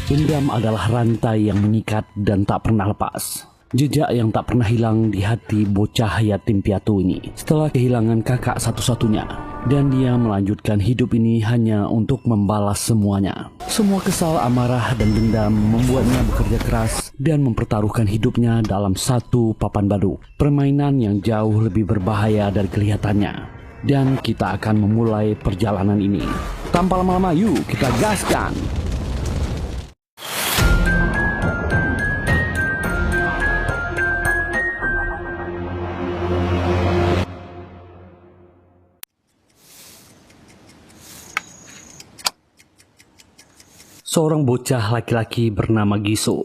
Dendam adalah rantai yang mengikat dan tak pernah lepas. Jejak yang tak pernah hilang di hati bocah yatim piatu ini setelah kehilangan kakak satu-satunya. Dan dia melanjutkan hidup ini hanya untuk membalas semuanya. Semua kesal, amarah, dan dendam membuatnya bekerja keras dan mempertaruhkan hidupnya dalam satu papan baduk. Permainan yang jauh lebih berbahaya dari kelihatannya. Dan kita akan memulai perjalanan ini. Tanpa lama-lama, yuk kita gaskan! Seorang bocah laki-laki bernama Giso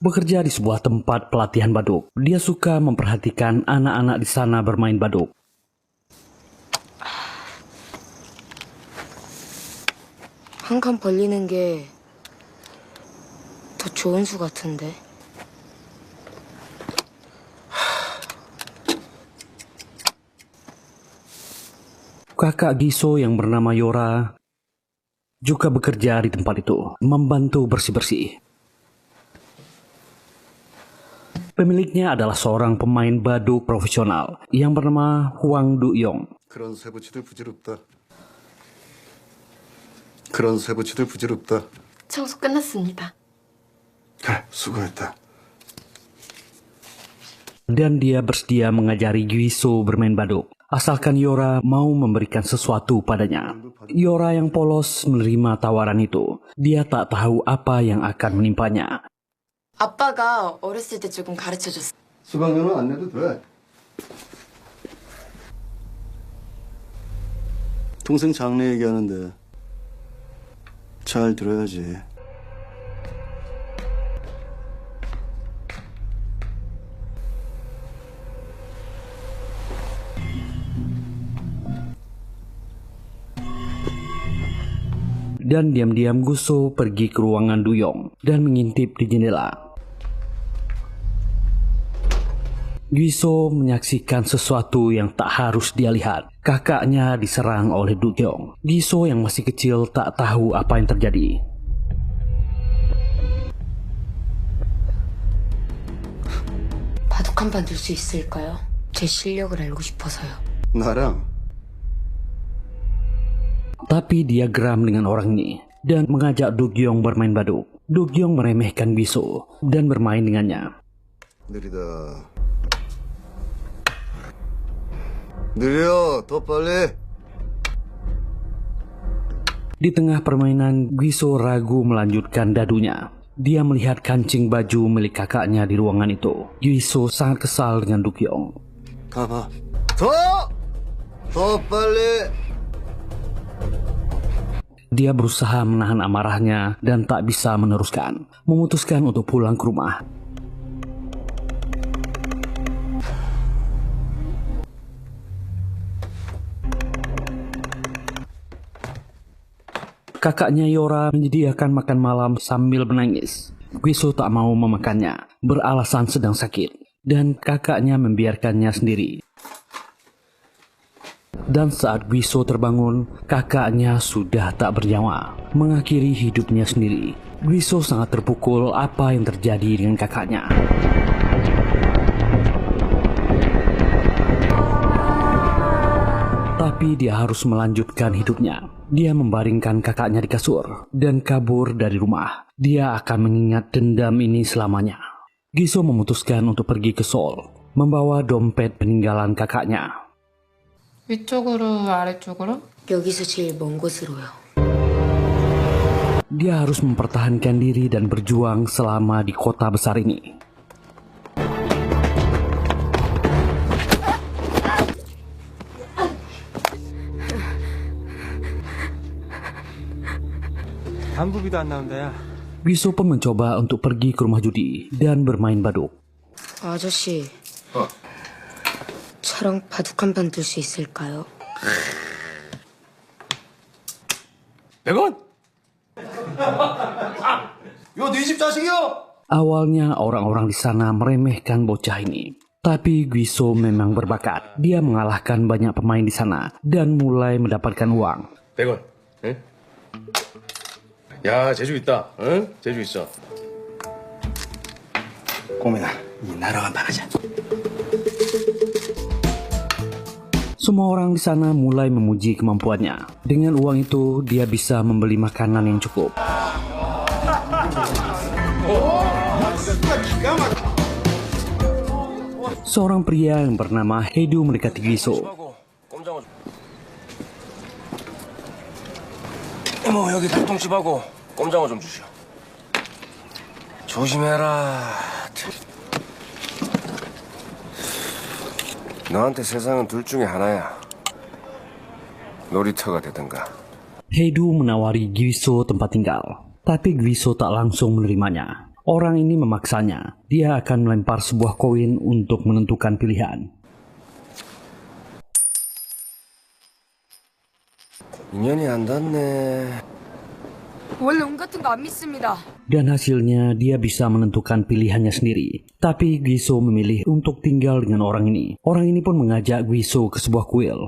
bekerja di sebuah tempat pelatihan baduk. Dia suka memperhatikan anak-anak di sana bermain baduk. 한 칸 벌리는 게 더 좋은 수 같은데. Kakak Giso yang bernama Yora juga bekerja di tempat itu, membantu bersih-bersih. Pemiliknya adalah seorang pemain baduk profesional yang bernama Hwang Du-yong. 그런 쇠붙이들 부질없다. 청소 끝났습니다. 그래, 수고했다. Dan dia bersedia mengajari Giso bermain baduk, asalkan Yora mau memberikan sesuatu padanya. Yora yang polos menerima tawaran itu. Dia tak tahu apa yang akan menimpanya. 아빠가 어렸을 때 조금 가르쳐줬어. 수강료는 안 내도 돼. 동생 장래 얘기하는데 잘 들어야지. Dan diam-diam Giso pergi ke ruangan Du-yong dan mengintip di jendela. Giso menyaksikan sesuatu yang tak harus dia lihat. Kakaknya diserang oleh Du-yong. Giso yang masih kecil tak tahu apa yang terjadi. 바둑 한 판 둘 수 있을까요? 제 실력을 알고 싶어서요. 나랑 Tapi dia geram dengan orang ini dan mengajak Du-yong bermain baduk. Du-yong meremehkan Giso dan bermain dengannya. 느려, 더 빨리. Di tengah permainan, Giso ragu melanjutkan dadunya. Dia melihat kancing baju milik kakaknya di ruangan itu. Giso sangat kesal dengan Du-yong. 가봐. 더 빨리. Dia berusaha menahan amarahnya dan tak bisa meneruskan. Memutuskan untuk pulang ke rumah. Kakaknya Yora menyediakan makan malam sambil menangis. Giso tak mau memakannya, beralasan sedang sakit. Dan kakaknya membiarkannya sendiri. Dan saat Giso terbangun, kakaknya sudah tak bernyawa, mengakhiri hidupnya sendiri. Giso sangat terpukul apa yang terjadi dengan kakaknya. Tapi dia harus melanjutkan hidupnya. Dia membaringkan kakaknya di kasur dan kabur dari rumah. Dia akan mengingat dendam ini selamanya. Giso memutuskan untuk pergi ke Seoul, membawa dompet peninggalan kakaknya. 위쪽으로 아래쪽으로? 여기서 제일 먼 곳으로요. Dia harus mempertahankan diri dan berjuang selama di kota besar ini. 안부비도 안 나온다, 야. Giso pun mencoba untuk pergi ke rumah judi dan bermain baduk. 아저씨. 저랑 바둑 한 판 둘 수 있을까요? 100원? 이거 네 집 자식이요? Awalnya orang-orang di sana meremehkan bocah ini. Tapi Guiso memang berbakat. Dia mengalahkan banyak pemain di sana dan mulai mendapatkan uang. 100원. 응? 야, 재주 있다. 응? 재주 있어. 꼬매야, 이 나랑 한판 하자. Semua orang di sana mulai memuji kemampuannya. Dengan uang itu, dia bisa membeli makanan yang cukup. Seorang pria yang bernama Heidu mendekati Guiso. 어머, 여기 닭똥집하고 꼼장어 좀 주시오. 조심해라. 너한테 세상은 둘 중에 하나야. 놀이터가 되든가. Heidu menawari Guiso tempat tinggal, tapi Guiso tak langsung menerimanya. Orang ini memaksanya. Dia akan melempar sebuah koin untuk menentukan pilihan. 인연이 안 닿네. 원래 운 같은 거 안 믿습니다. Dan hasilnya dia bisa menentukan pilihannya sendiri. Tapi Guiso memilih untuk tinggal dengan orang ini. Orang ini pun mengajak Guiso ke sebuah kuil.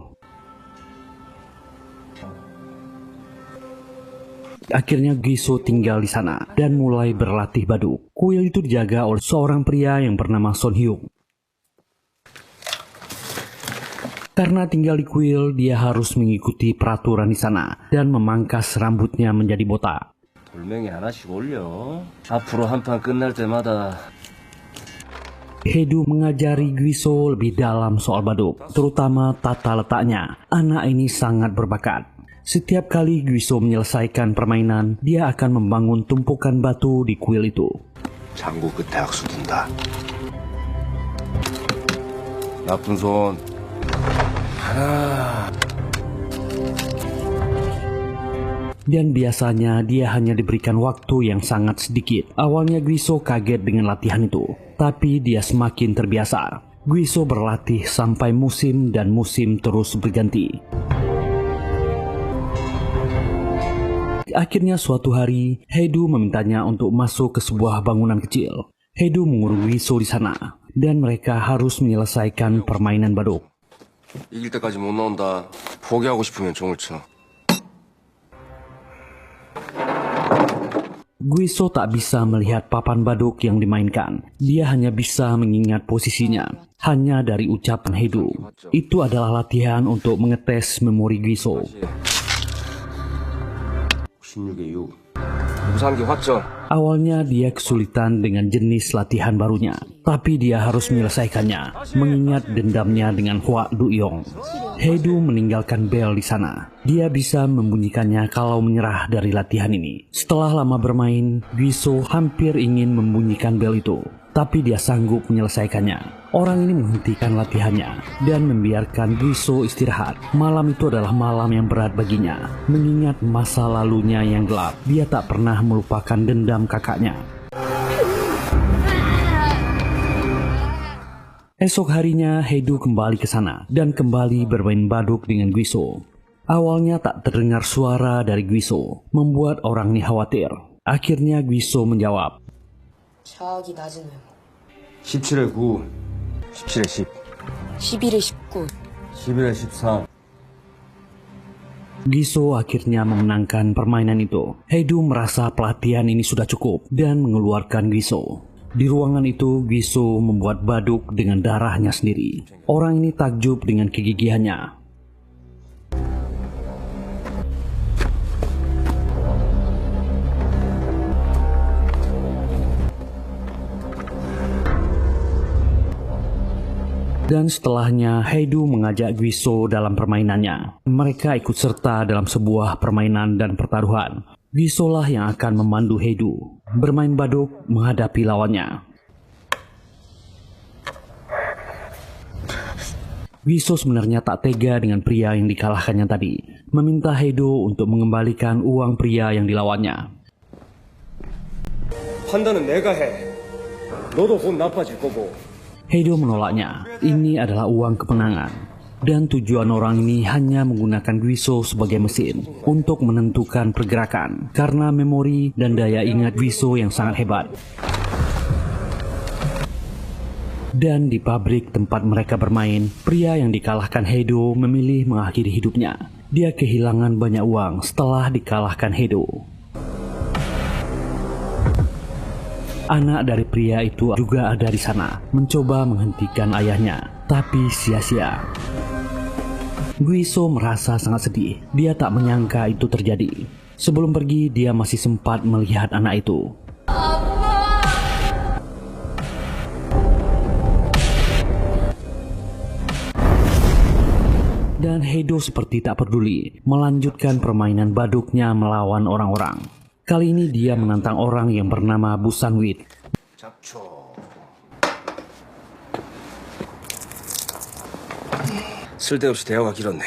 Akhirnya Guiso tinggal di sana dan mulai berlatih baduk. Kuil itu dijaga oleh seorang pria yang bernama Son Hyung. Karena tinggal di kuil, dia harus mengikuti peraturan di sana dan memangkas rambutnya menjadi botak. 돌멩이 하나씩 올려. 앞으로 한 판 끝날 때마다. Heidu mengajari Guiso lebih dalam soal baduk, terutama tata letaknya. Anak ini sangat berbakat. Setiap kali Guiso menyelesaikan permainan, dia akan membangun tumpukan batu di kuil itu. 장구 끝에 악수 둔다. 나쁜 손. 하나. Dan biasanya dia hanya diberikan waktu yang sangat sedikit. Awalnya Guiso kaget dengan latihan itu, tapi dia semakin terbiasa. Guiso berlatih sampai musim dan musim terus berganti. Akhirnya suatu hari, Heidu memintanya untuk masuk ke sebuah bangunan kecil. Heidu mengurung Guiso di sana, dan mereka harus menyelesaikan permainan baduk. 이길 때까지 못 나온다. 포기하고 싶으면 종을 쳐. Guiso tak bisa melihat papan baduk yang dimainkan. Dia hanya bisa mengingat posisinya, hanya dari ucapan Heidu. Itu adalah latihan untuk mengetes memori Guiso. 16에 6. 무상기 확정. Awalnya dia kesulitan dengan jenis latihan barunya, tapi dia harus menyelesaikannya, mengingat dendamnya dengan Hua Du-yong. Heidu meninggalkan bel di sana. Dia bisa membunyikannya kalau menyerah dari latihan ini. Setelah lama bermain, Guiso hampir ingin membunyikan bel itu, tapi dia sanggup menyelesaikannya. Orang ini menghentikan latihannya dan membiarkan Guiso istirahat. Malam itu adalah malam yang berat baginya. Mengingat masa lalunya yang gelap, dia tak pernah melupakan dendam kakaknya. Esok harinya, Heidu kembali ke sana dan kembali bermain baduk dengan Guiso. Awalnya tak terdengar suara dari Guiso, membuat orang ini khawatir. Akhirnya Guiso menjawab, 저기 낮은 외모. 17에 9. 17에 10. 11에 19. 11에 13. Guiso akhirnya memenangkan permainan itu. Heidu merasa pelatihan ini sudah cukup dan mengeluarkan Guiso. Di ruangan itu, Guiso membuat baduk dengan darahnya sendiri. Orang ini takjub dengan kegigihannya. Dan setelahnya, Heidu mengajak Guiso dalam permainannya. Mereka ikut serta dalam sebuah permainan dan pertaruhan. Guiso lah yang akan memandu Heidu bermain baduk menghadapi lawannya. Guiso sebenarnya tak tega dengan pria yang dikalahkannya tadi. Meminta Heidu untuk mengembalikan uang pria yang dilawannya. 판단은 내가 해. 너도 곧 나빠질 거고 Heido menolaknya. Ini adalah uang kemenangan. Dan tujuan orang ini hanya menggunakan Guiso sebagai mesin untuk menentukan pergerakan karena memori dan daya ingat Guiso yang sangat hebat. Dan di pabrik tempat mereka bermain, pria yang dikalahkan Heido memilih mengakhiri hidupnya. Dia kehilangan banyak uang setelah dikalahkan Heido. Anak dari pria itu juga ada di sana, mencoba menghentikan ayahnya, tapi sia-sia. Guiso merasa sangat sedih. Dia tak menyangka itu terjadi. Sebelum pergi, dia masih sempat melihat anak itu. Dan Heido seperti tak peduli, melanjutkan permainan baduknya melawan orang-orang. Kali ini dia menantang orang yang bernama Busanwit. 쓸데없이 대화가 길었네.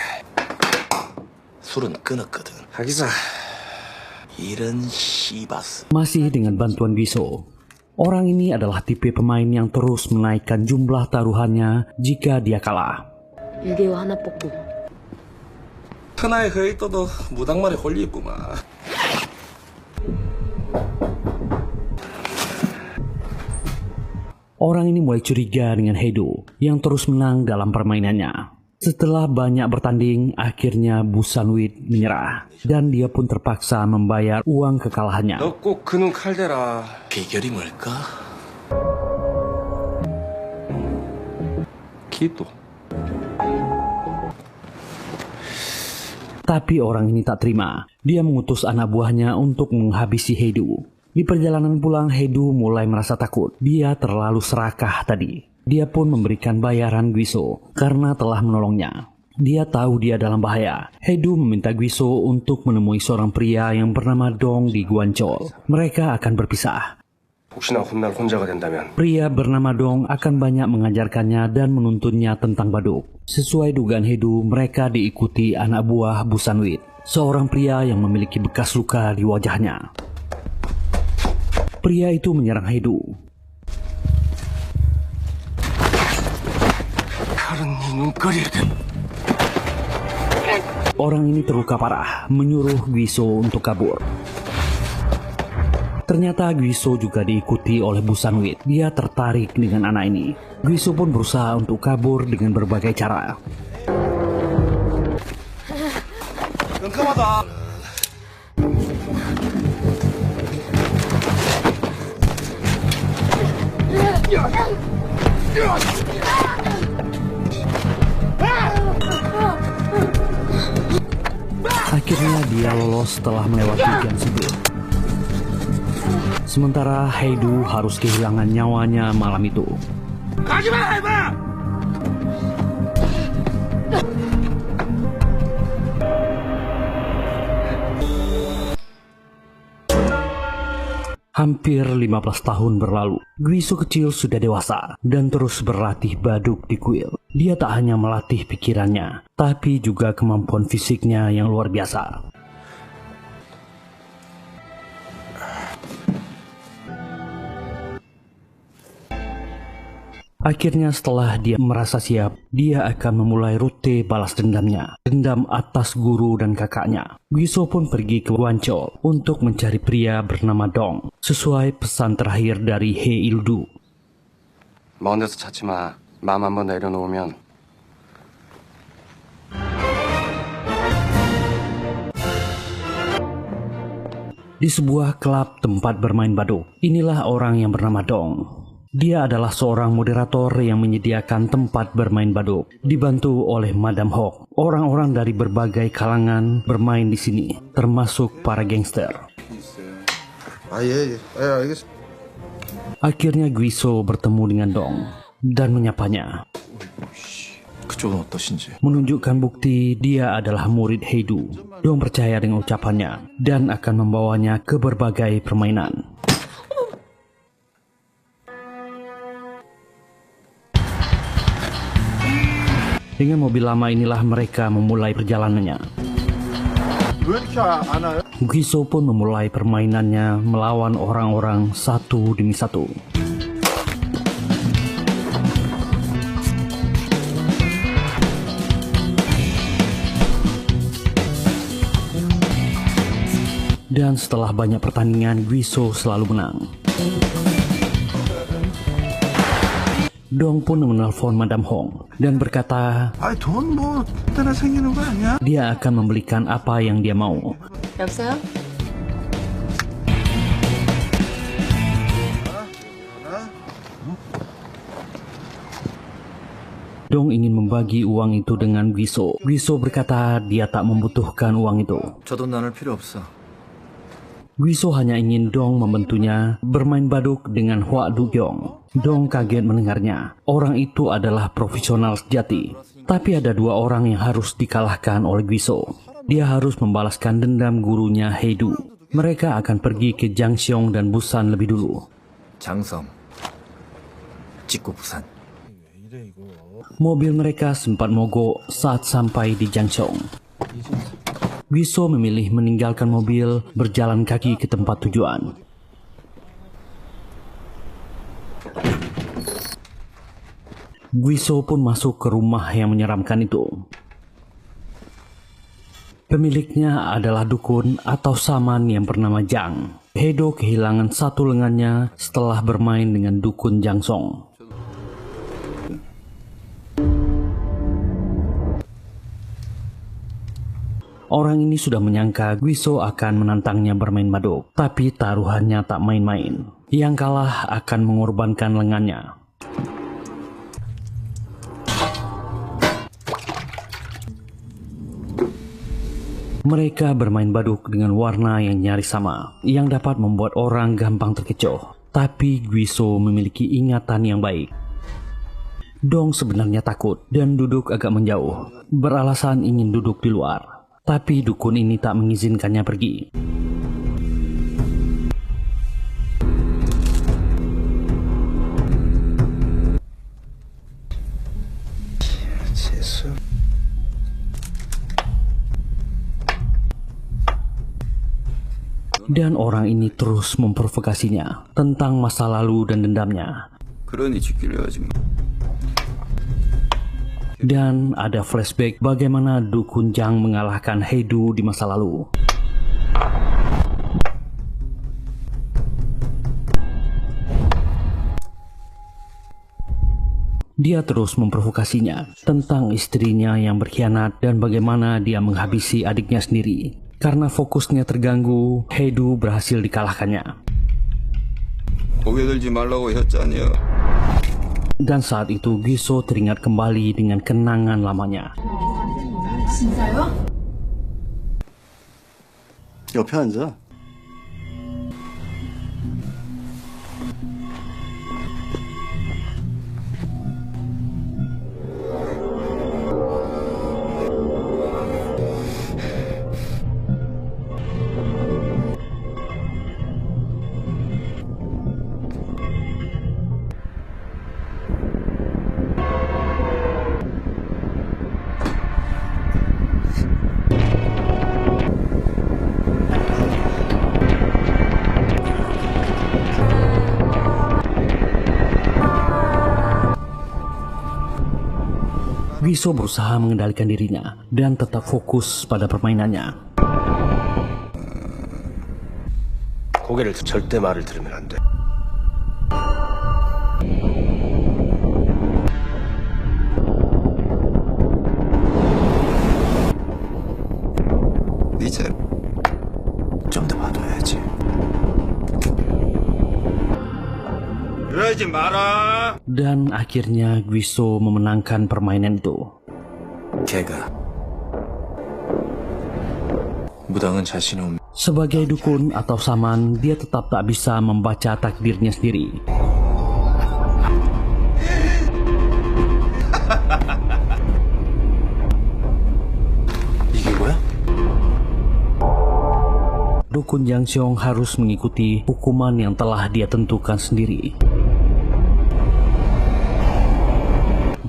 술은 끊었거든. 하기사 이런 씨바스. Masih dengan bantuan Guiso. Orang ini adalah tipe pemain yang terus menaikkan jumlah taruhannya jika dia kalah. 6개월 하나 뽑고 천하에 거의 떠도 무당말에 홀리있구만. Orang ini mulai curiga dengan Heido yang terus menang dalam permainannya. Setelah banyak bertanding, akhirnya Busanwit menyerah dan dia pun terpaksa membayar uang kekalahannya. 너 꼭 그눈 칼대라. 비결이 뭘까? 기도. Tapi orang ini tak terima. Dia mengutus anak buahnya untuk menghabisi Heido. Di perjalanan pulang, Heido mulai merasa takut. Dia terlalu serakah tadi. Dia pun memberikan bayaran Guiso karena telah menolongnya. Dia tahu dia dalam bahaya. Heido meminta Guiso untuk menemui seorang pria yang bernama Dong di Guancol. Mereka akan berpisah. 혹시나 훗날 혼자가 된다면 Pria bernama Dong akan banyak mengajarkannya dan menuntunnya tentang baduk. Sesuai dugaan Heido, mereka diikuti anak buah Busanwit, seorang pria yang memiliki bekas luka di wajahnya. Pria itu menyerang Heido. Orang ini terluka parah, menyuruh Guiso untuk kabur. Ternyata Guiso juga diikuti oleh Busanwit. Dia tertarik dengan anak ini. Guiso pun berusaha untuk kabur dengan berbagai cara. Akhirnya dia lolos setelah melewati jam sibuk. Sementara Heido harus kehilangan nyawanya malam itu. Hampir 15 tahun berlalu. Guiso kecil sudah dewasa dan terus berlatih baduk di kuil. Dia tak hanya melatih pikirannya, tapi juga kemampuan fisiknya yang luar biasa. Akhirnya setelah dia merasa siap, dia akan memulai rute balas dendamnya. Dendam atas guru dan kakaknya. Guiso pun pergi ke Guancol untuk mencari pria bernama Dong, sesuai pesan terakhir dari He Ildu. 먼 데서 찾지 마. 마음 한번 내려놓으면 Di sebuah klub tempat bermain baduk, inilah orang yang bernama Dong. Dia adalah seorang moderator yang menyediakan tempat bermain baduk, dibantu oleh Madam Hawk. Orang-orang dari berbagai kalangan bermain di sini, termasuk para gangster. 알겠습니다. Akhirnya Guiso bertemu dengan Dong dan menyapanya. 그쪽은 어떠신지. Menunjukkan bukti dia adalah murid Heido. Dong percaya dengan ucapannya dan akan membawanya ke berbagai permainan. Dengan mobil lama inilah mereka memulai perjalanannya. Guiso pun memulai permainannya melawan orang-orang satu demi satu. Dan setelah banyak pertandingan, Guiso selalu menang. Dong pun menelpon Madam Hong dan berkata 돈 뭐 때나 생기는 거 아니야? dia akan membelikan apa yang dia mau. 여보세요? Dong ingin membagi uang itu dengan Guiso. Guiso berkata dia tak membutuhkan uang itu. 저 돈 나눌 필요 없어. Guiso hanya ingin Dong membantunya bermain baduk dengan Hwa Du-gyong. Dong kaget mendengarnya. Orang itu adalah profesional sejati. Tapi ada dua orang yang harus dikalahkan oleh Guiso. Dia harus membalaskan dendam gurunya Heidu. Mereka akan pergi ke Jangseong dan Busan lebih dulu. 장성. 찍고 부산. Mobil mereka sempat mogok saat sampai di Jangseong. Guiso memilih meninggalkan mobil, berjalan kaki ke tempat tujuan. Guiso pun masuk ke rumah yang menyeramkan itu. Pemiliknya adalah dukun atau saman yang bernama Jang. Heido kehilangan satu lengannya setelah bermain dengan dukun Jangsong. Orang ini sudah menyangka Guiso akan menantangnya bermain baduk, tapi taruhannya tak main-main. Yang kalah akan mengorbankan lengannya. Mereka bermain baduk dengan warna yang nyaris sama, yang dapat membuat orang gampang terkecoh. Tapi Guiso memiliki ingatan yang baik. Dong sebenarnya takut dan duduk agak menjauh, beralasan ingin duduk di luar. Tapi dukun ini tak mengizinkannya pergi. Dan orang ini terus memprovokasinya tentang masa lalu dan dendamnya. 그러니 지키려 하지 마. Dan ada flashback bagaimana dukun Jang mengalahkan Heidu di masa lalu. Dia terus memprovokasinya tentang istrinya yang berkhianat dan bagaimana dia menghabisi adiknya sendiri. Karena fokusnya terganggu, Heidu berhasil dikalahkannya. 고개 들지 말라고 했잖여. Dan saat itu Guiso teringat kembali dengan kenangan lamanya. 옆에 앉아. Guiso berusaha mengendalikan dirinya dan tetap fokus pada permainannya. 고개를 절대 말을 들으면 안 돼. 이제 좀 더 봐둬야지. 그러지 마라. Dan akhirnya Guiso memenangkan permainan itu. 걔가 무당은 자신 없는. Sebagai dukun atau saman, dia tetap tak bisa membaca takdirnya sendiri. 이긴 거야? Dukun Jangseong harus mengikuti hukuman yang telah dia tentukan sendiri.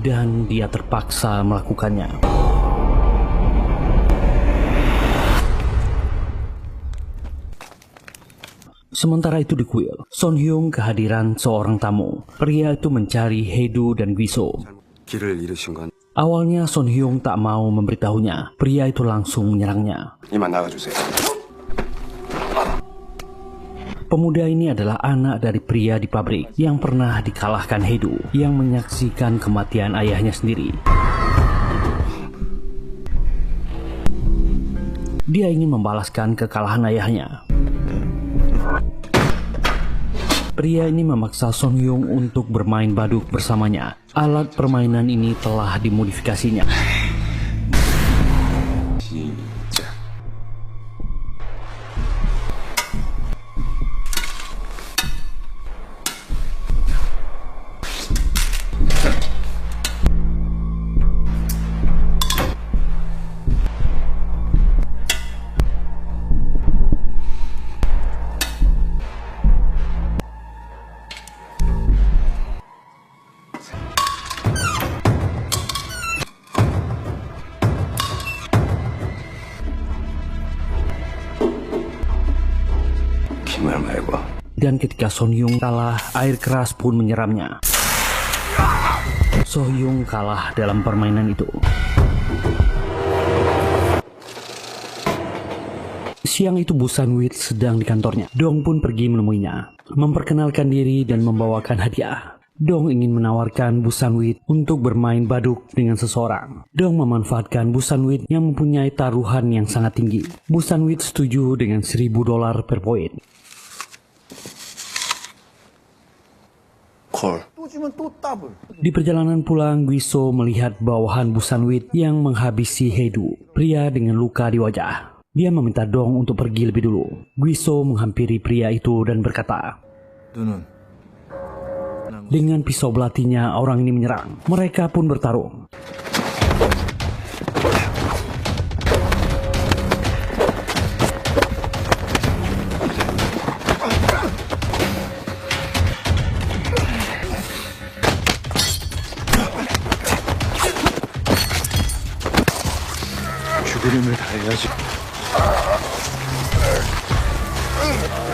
Dan dia terpaksa melakukannya. Sementara itu di kuil, Son Hyung kehadiran seorang tamu. Pria itu mencari Heidu dan Guiso. 길을 잃으신 건 Awalnya Son Hyung tak mau memberitahunya. Pria itu langsung menyerangnya. 이만 나가주세요. Pemuda ini adalah anak dari pria di pabrik yang pernah dikalahkan Hedu, yang menyaksikan kematian ayahnya sendiri. Dia ingin membalaskan kekalahan ayahnya. Pria ini memaksa Son Hyung untuk bermain baduk bersamanya. Alat permainan ini telah dimodifikasinya. Dan ketika Son Hyung kalah, air keras pun menyeramnya. So Hyung kalah dalam permainan itu. Siang itu Bu San-wit sedang di kantornya. Dong pun pergi menemuinya, memperkenalkan diri dan membawakan hadiah. Dong ingin menawarkan Bu San-wit untuk bermain baduk dengan seseorang. Dong memanfaatkan Bu San-wit yang mempunyai taruhan yang sangat tinggi. Bu San-wit setuju dengan $1.000 per poin. Di perjalanan pulang, Guiso melihat bawahan Bu San-wit yang menghabisi Hedu, pria dengan luka di wajah. Dia meminta Dong untuk pergi lebih dulu. Guiso menghampiri pria itu dan berkata, dengan pisau belatinya orang ini menyerang. Mereka pun bertarung. 죽으림을 다해야지.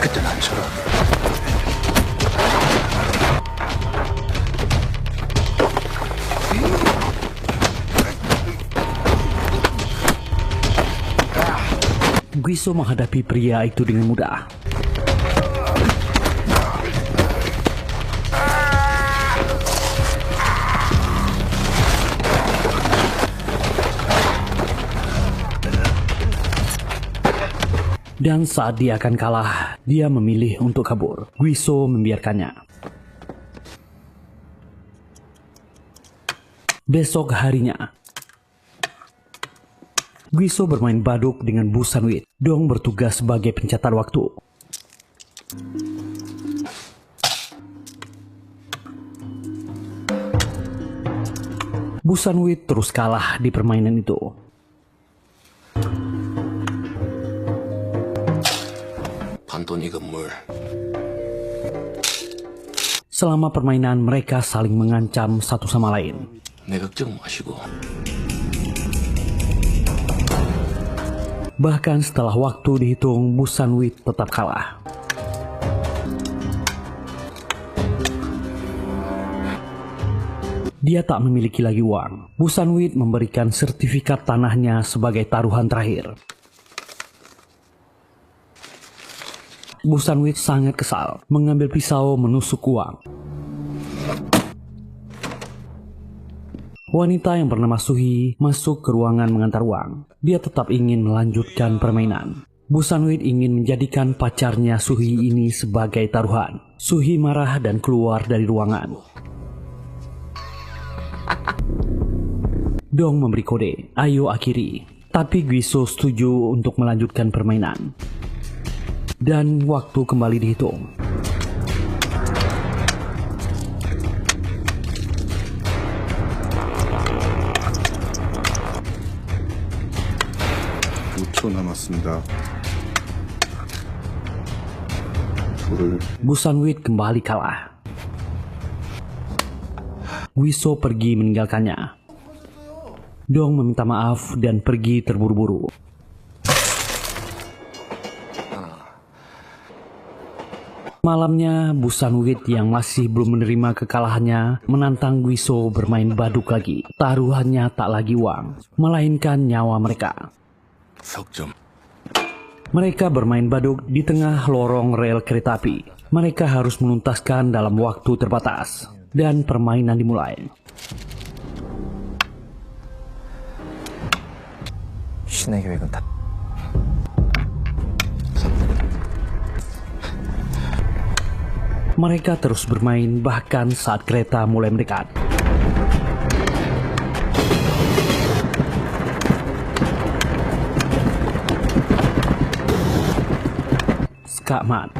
그때 난처럼. Guiso menghadapi pria itu dengan mudah. Dan saat dia akan kalah, dia memilih untuk kabur. Guiso membiarkannya. Besok harinya, Guiso bermain baduk dengan Bu San-wit. Dong bertugas sebagai pencatat waktu. Bu San-wit terus kalah di permainan itu. Selama permainan, mereka saling mengancam satu sama lain. Bahkan setelah waktu dihitung, Bu San-wit tetap kalah. Dia tak memiliki lagi uang. Bu San-wit memberikan sertifikat tanahnya sebagai taruhan terakhir. Bu San-wit sangat kesal, mengambil pisau menusuk uang. Wanita yang bernama Suhi masuk ke ruangan mengantar uang. Dia tetap ingin melanjutkan permainan. Bu San-wit ingin menjadikan pacarnya Suhi ini sebagai taruhan. Suhi marah dan keluar dari ruangan. Dong memberi kode, ayo akhiri. Tapi Guiso setuju untuk melanjutkan permainan. Dan waktu kembali dihitung. Bu San-wit kembali kalah. Guiso pergi meninggalkannya. Dong meminta maaf dan pergi terburu-buru. Malamnya, Bu San-wit yang masih belum menerima kekalahannya menantang Guiso bermain baduk lagi. Taruhannya tak lagi uang, melainkan nyawa mereka. Mereka bermain baduk di tengah lorong rel kereta api. Mereka harus menuntaskan dalam waktu terbatas. Dan permainan dimulai. 신의 계획은 다 Mereka terus bermain bahkan saat kereta mulai mendekat. Skakmat.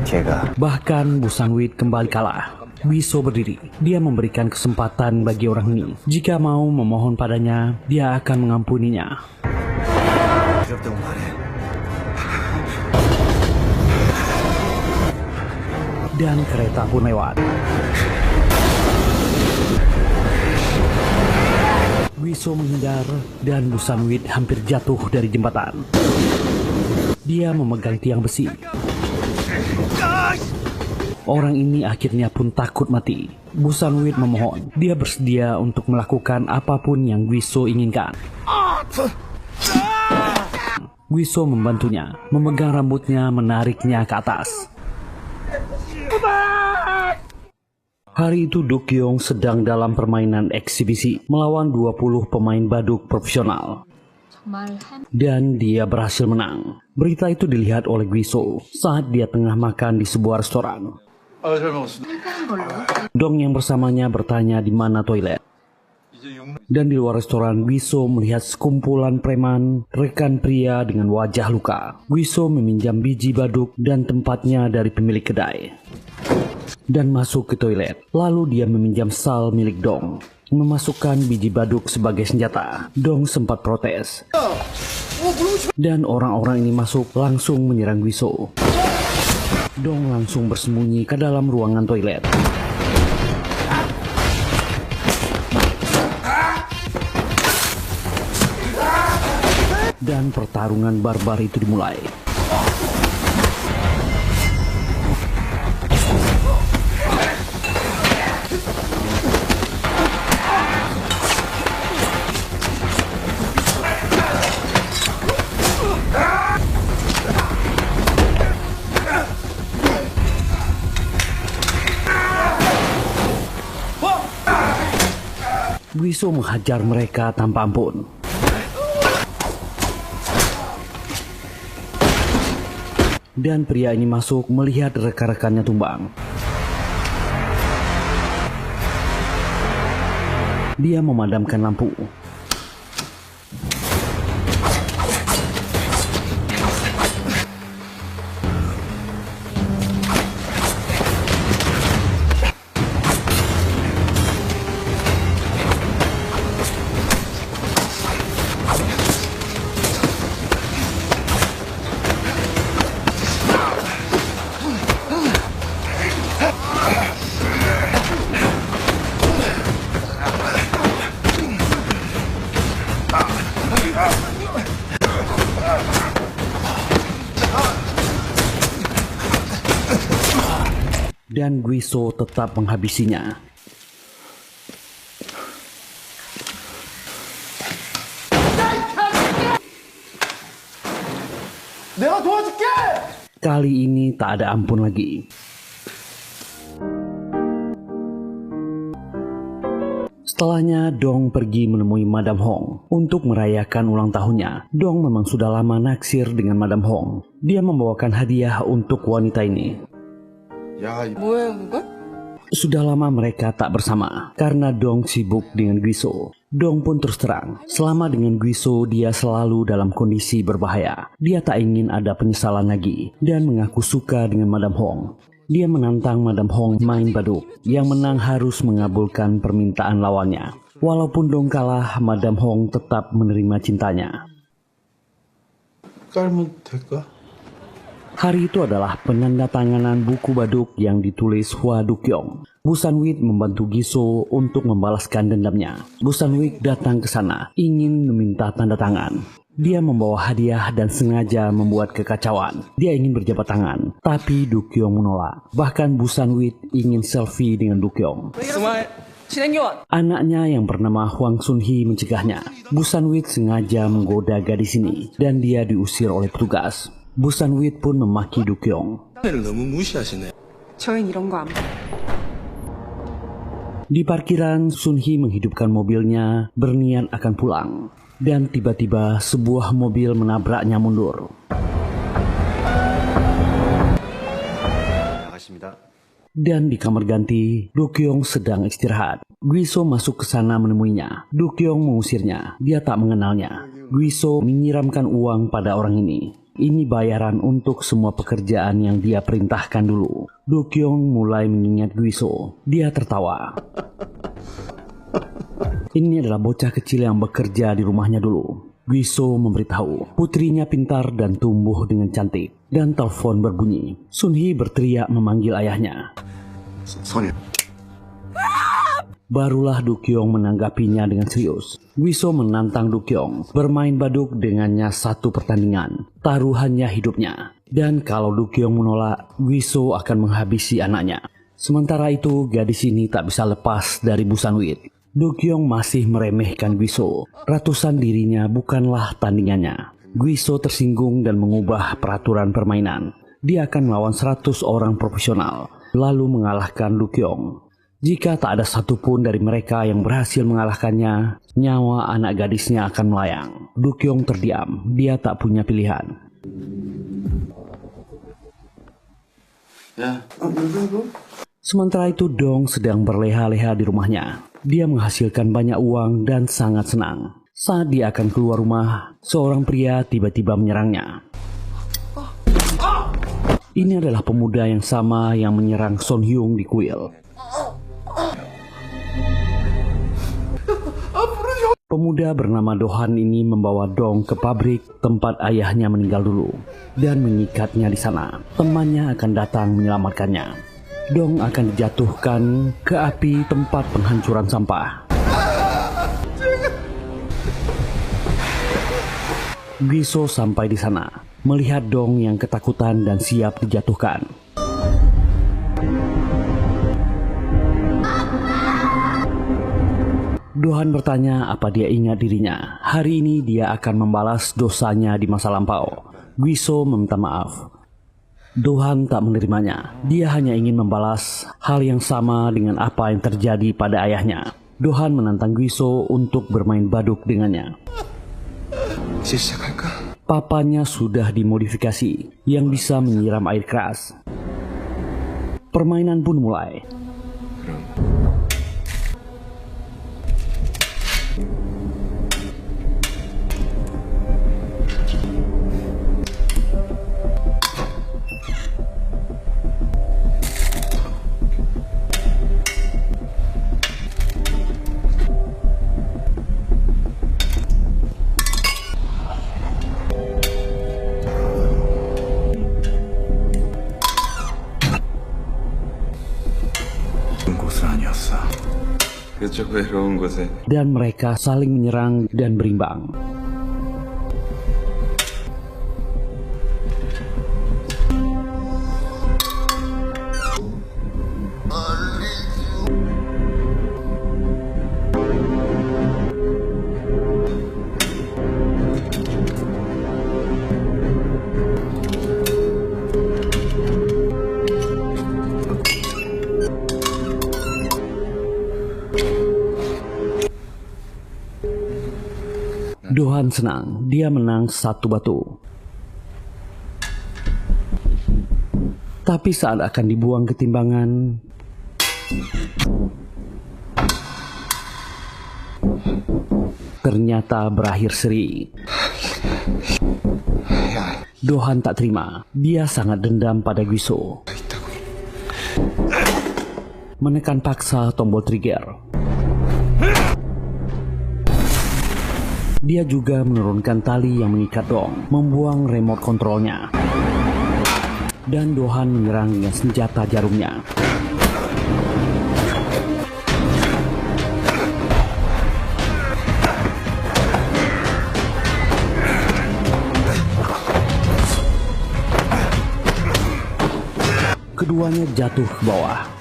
걔가 Bahkan Busanwit kembali kalah. Wiso berdiri. Dia memberikan kesempatan bagi orang ini. Jika mau memohon padanya, dia akan mengampuninya. 두렵다고 말해. Dan kereta pun lewat. Wiso menghindar dan Busanwit hampir jatuh dari jembatan. Dia memegang tiang besi. Orang ini akhirnya pun takut mati. Busanwit memohon. Dia bersedia untuk melakukan apapun yang Wiso inginkan. Wiso membantunya, memegang rambutnya, menariknya ke atas. Hari itu Dukyong sedang dalam permainan eksibisi melawan 20 pemain baduk profesional. Dan dia berhasil menang. Berita itu dilihat oleh Wiso saat dia tengah makan di sebuah restoran. Dong yang bersamanya bertanya di mana toilet. Dan di luar restoran, Wiso melihat sekumpulan preman, rekan pria dengan wajah luka. Wiso meminjam biji baduk dan tempatnya dari pemilik kedai. Dan masuk ke toilet. Lalu dia meminjam sal milik Dong. Memasukkan biji baduk sebagai senjata. Dong sempat protes. Dan orang-orang ini masuk langsung menyerang Wiso. Dong langsung bersembunyi ke dalam ruangan toilet. Dan pertarungan barbar itu dimulai. Wiso menghajar mereka tanpa ampun. Dan pria ini masuk melihat rekan-rekannya tumbang. Dia memadamkan lampu. Dan Wiso tetap menghabisinya. Kali ini tak ada ampun lagi. Setelahnya, Dong pergi menemui Madam Hong untuk merayakan ulang tahunnya. Dong memang sudah lama naksir dengan Madam Hong. Dia membawakan hadiah untuk wanita ini. Sudah lama mereka tak bersama karena Dong sibuk dengan Gwiso. Dong pun terus terang, selama dengan Gwiso dia selalu dalam kondisi berbahaya. Dia tak ingin ada penyesalan lagi dan mengaku suka dengan Madam Hong. Dia menantang Madam Hong main baduk. Yang menang harus mengabulkan permintaan lawannya. Walaupun Dong kalah, Madam Hong tetap menerima cintanya. Hari itu adalah penandatanganan buku baduk yang ditulis Hwa Dukyong. Busanwit membantu Giso untuk membalaskan dendamnya. Busanwit datang ke sana, ingin meminta tanda tangan. Dia membawa hadiah dan sengaja membuat kekacauan. Dia ingin berjabat tangan, tapi Dukyong menolak. Bahkan Busanwit ingin selfie dengan Dukyong. Anaknya yang bernama Hwang Sun-hee mencegahnya. Bu San-wit sengaja menggoda gadis ini dan dia diusir oleh petugas. Bu San-wit pun memaki Do-kyung. 저흰 이런 거 안 봐. Di parkiran, Sun-hee menghidupkan mobilnya, berniat akan pulang. Dan tiba-tiba sebuah mobil menabraknya mundur. 나가십니다. Dan di kamar ganti, Do-kyung sedang istirahat. Guiso masuk ke sana menemuinya. Do-kyung mengusirnya. Dia tak mengenalnya. Guiso menyiramkan uang pada orang ini. Ini bayaran untuk semua pekerjaan yang dia perintahkan dulu. Do-kyung mulai mengingat Guiso. Dia tertawa. Ini adalah bocah kecil yang bekerja di rumahnya dulu. Guiso memberitahu, putrinya pintar dan tumbuh dengan cantik. Dan telepon berbunyi. Sun-hee berteriak memanggil ayahnya. 선이. Barulah Do-kyung menanggapinya dengan serius. Guiso menantang Do-kyung bermain baduk dengannya satu pertandingan. Taruhannya hidupnya. Dan kalau Do-kyung menolak, Guiso akan menghabisi anaknya. Sementara itu, gadis ini tak bisa lepas dari Bu San-wit. Do-kyung masih meremehkan Guiso. Ratusan dirinya bukanlah tandingannya. Guiso tersinggung dan mengubah peraturan permainan. Dia akan melawan 100 orang profesional, lalu mengalahkan Do-kyung. Jika tak ada satupun dari mereka yang berhasil mengalahkannya, nyawa anak gadisnya akan melayang. Do-kyung terdiam, dia tak punya pilihan. Sementara itu Dong sedang berleha-leha di rumahnya. Dia menghasilkan banyak uang dan sangat senang. Saat dia akan keluar rumah, seorang pria tiba-tiba menyerangnya. Ini adalah pemuda yang sama yang menyerang Son Hyung di kuil. Pemuda bernama Do-han ini membawa Dong ke pabrik tempat ayahnya meninggal dulu dan mengikatnya di sana. Temannya akan datang menyelamatkannya. Dong akan dijatuhkan ke api tempat penghancuran sampah. Guiso sampai di sana, melihat Dong yang ketakutan dan siap dijatuhkan. Do-han bertanya apa dia ingat dirinya. Hari ini dia akan membalas dosanya di masa lampau. Guiso meminta maaf. Do-han tak menerimanya. Dia hanya ingin membalas hal yang sama dengan apa yang terjadi pada ayahnya. Do-han menantang Guiso untuk bermain baduk dengannya. Papanya sudah dimodifikasi yang bisa menyiram air keras. Permainan pun mulai. 그쪽 외로운 곳에 Dan mereka saling menyerang dan berimbang. Do-han senang, dia menang 1 batu. Tapi saat akan dibuang ke timbangan, ternyata berakhir seri. Do-han tak terima, dia sangat dendam pada Guiso. Menekan paksa tombol trigger. Dia juga menurunkan tali yang mengikat Dong, membuang remote kontrolnya. Dan Do-han menyerang dengan senjata jarumnya. Keduanya jatuh ke bawah.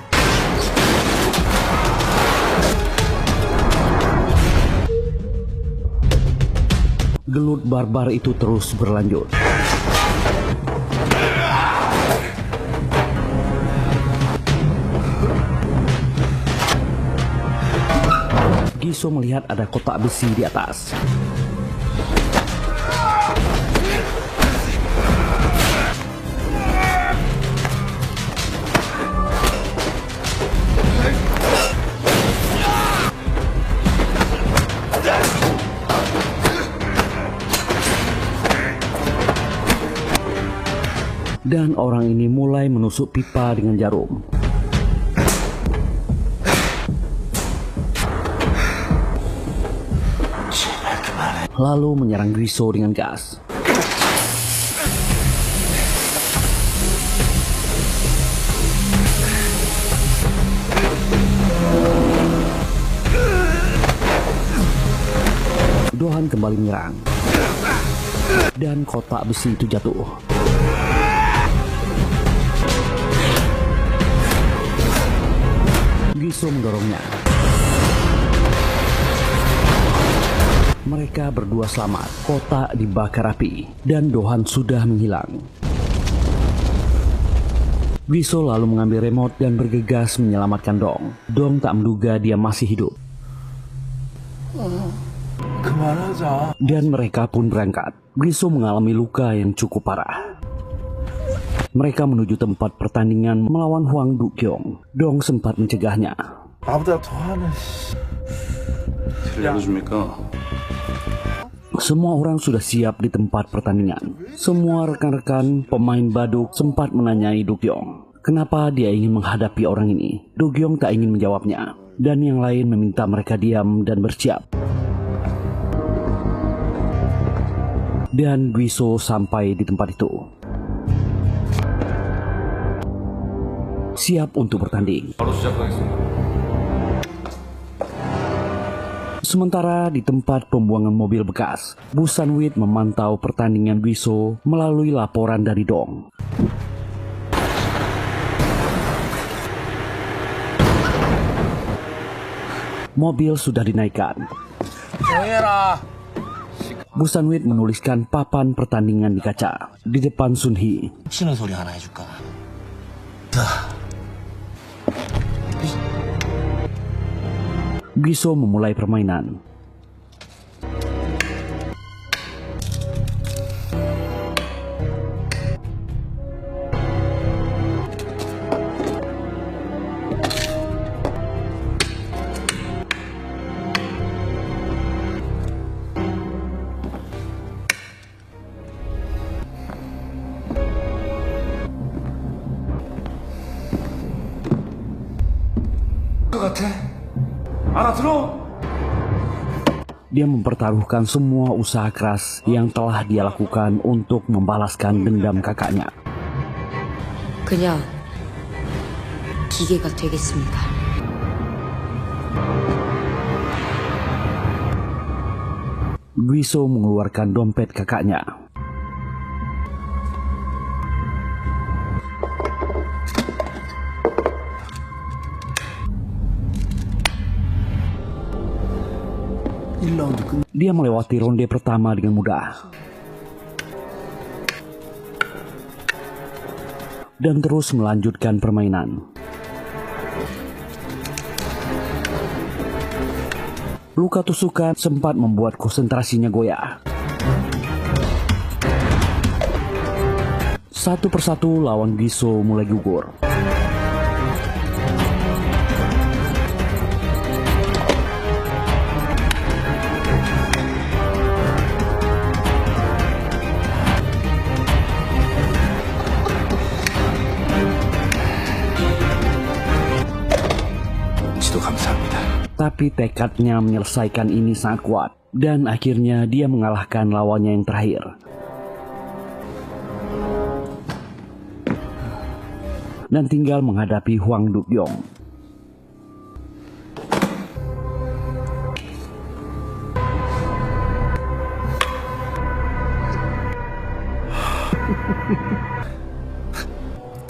Gelut barbar itu terus berlanjut. Giso melihat ada kotak besi di atas. Dan orang ini mulai menusuk pipa dengan jarum. Lalu menyerang Giso dengan gas. Dohan kembali menyerang. Dan kotak besi itu jatuh. Giso mendorongnya. Mereka berdua selamat. Kotak dibakar api dan Dohan sudah menghilang. Giso lalu mengambil remote dan bergegas menyelamatkan Dong. Dong tak menduga dia masih hidup. Dan mereka pun berangkat. Giso mengalami luka yang cukup parah. Mereka menuju tempat pertandingan melawan Hwang Du-kyung. Dong sempat mencegahnya. Semua orang sudah siap di tempat pertandingan. Semua rekan-rekan pemain baduk sempat menanyai Du-kyung, kenapa dia ingin menghadapi orang ini. Du-kyung tak ingin menjawabnya, dan yang lain meminta mereka diam dan bersiap. Dan Giso sampai di tempat itu, siap untuk bertanding. Sementara di tempat pembuangan mobil bekas, Bu San-wit memantau pertandingan Giso melalui laporan dari Dong. Mobil sudah dinaikkan. Bu San-wit menuliskan papan pertandingan di kaca di depan Sun-hee. Giso memulai permainan. Dia mempertaruhkan semua usaha keras yang telah dia lakukan untuk membalaskan dendam kakaknya. 그냥 기계가 되겠습니다. Giso mengeluarkan dompet kakaknya. Dia melewati ronde pertama dengan mudah. Dan terus melanjutkan permainan. Luka tusukan sempat membuat konsentrasinya goyah. Satu persatu lawan Giso mulai gugur. Tapi tekadnya menyelesaikan ini sangat kuat, dan akhirnya dia mengalahkan lawannya yang terakhir. Dan tinggal menghadapi Hwang Du-kyung.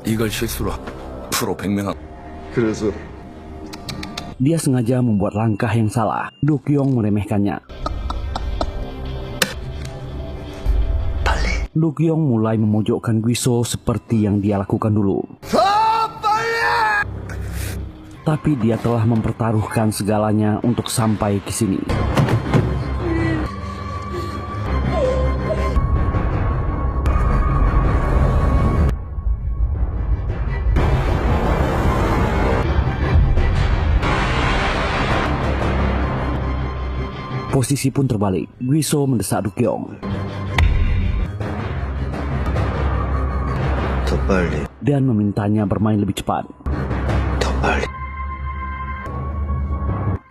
이걸 실수로 프로 100명. 그래서 Dia sengaja membuat langkah yang salah. Du-kyung meremehkannya. Dukyong mulai memojokkan Guiso seperti yang dia lakukan dulu. Tapi dia telah mempertaruhkan segalanya untuk sampai ke sini. Posisi pun terbalik. Guiso mendesak Dukyong 더 빨리, dan memintanya bermain lebih cepat. 더 빨리.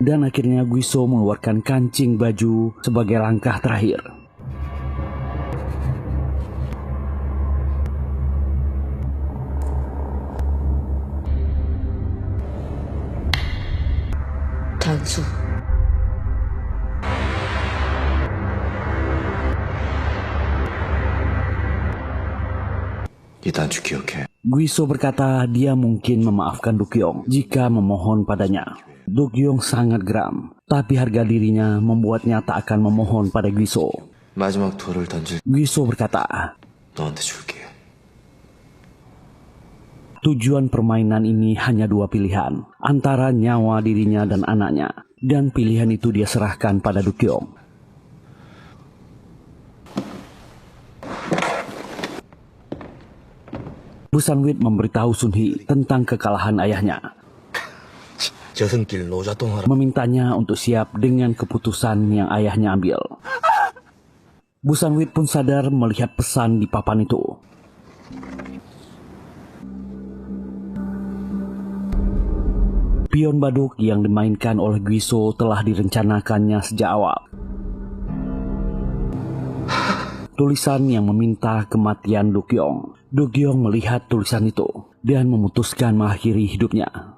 Dan akhirnya Guiso mengeluarkan kancing baju sebagai langkah terakhir. 단수. 이 단추 기억해. Guiso berkata dia mungkin memaafkan Dukyong jika memohon padanya. Dukyong sangat geram, tapi harga dirinya membuatnya tak akan memohon pada Guiso. 마지막 돌을 던질 Guiso berkata, 너한테 줄게. tujuan permainan ini hanya dua pilihan, antara nyawa dirinya dan anaknya. Dan pilihan itu dia serahkan pada Dukyong. Busanwit memberitahu Sunhee tentang kekalahan ayahnya. 저승길 노자동하라. Memintanya untuk siap dengan keputusan yang ayahnya ambil. Busanwit pun sadar melihat pesan di papan itu. Pion baduk yang dimainkan oleh Guiso telah direncanakannya sejak awal. Tulisan yang meminta kematian Dukyong. Dukyong melihat tulisan itu dan memutuskan mengakhiri hidupnya.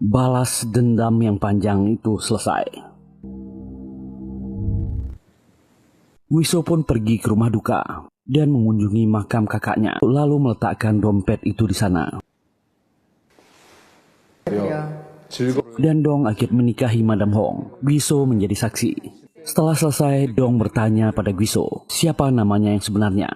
Balas dendam yang panjang itu selesai. Guiso pun pergi ke rumah duka dan mengunjungi makam kakaknya, lalu meletakkan dompet itu di sana. Dan Dong akhirnya menikahi Madam Hong. Guiso menjadi saksi. Setelah selesai, Dong bertanya pada Guiso siapa namanya yang sebenarnya.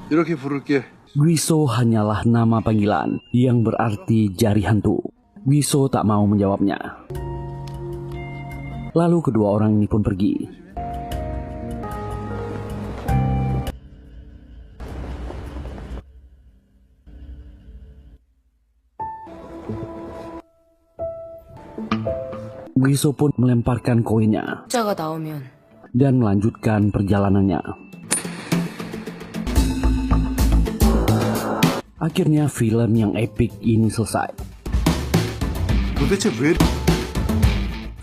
이렇게 부를게. Guiso hanyalah nama panggilan yang berarti jari hantu. Guiso tak mau menjawabnya. Lalu kedua orang ini pun pergi. Guiso pun melemparkan koinnya 숫자가 나오면 dan melanjutkan perjalanannya. Akhirnya film yang epik ini selesai. 도대체 왜?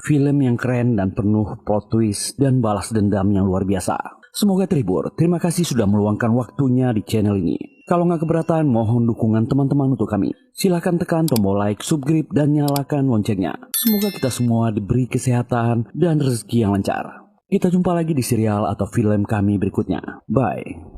Film yang keren dan penuh plot twist dan balas dendam yang luar biasa. Semoga terhibur. Terima kasih sudah meluangkan waktunya di channel ini. Kalau nggak keberatan, mohon dukungan teman-teman untuk kami. Silahkan tekan tombol like, subscribe, dan nyalakan loncengnya. Semoga kita semua diberi kesehatan dan rezeki yang lancar. Kita jumpa lagi di serial atau film kami berikutnya. Bye.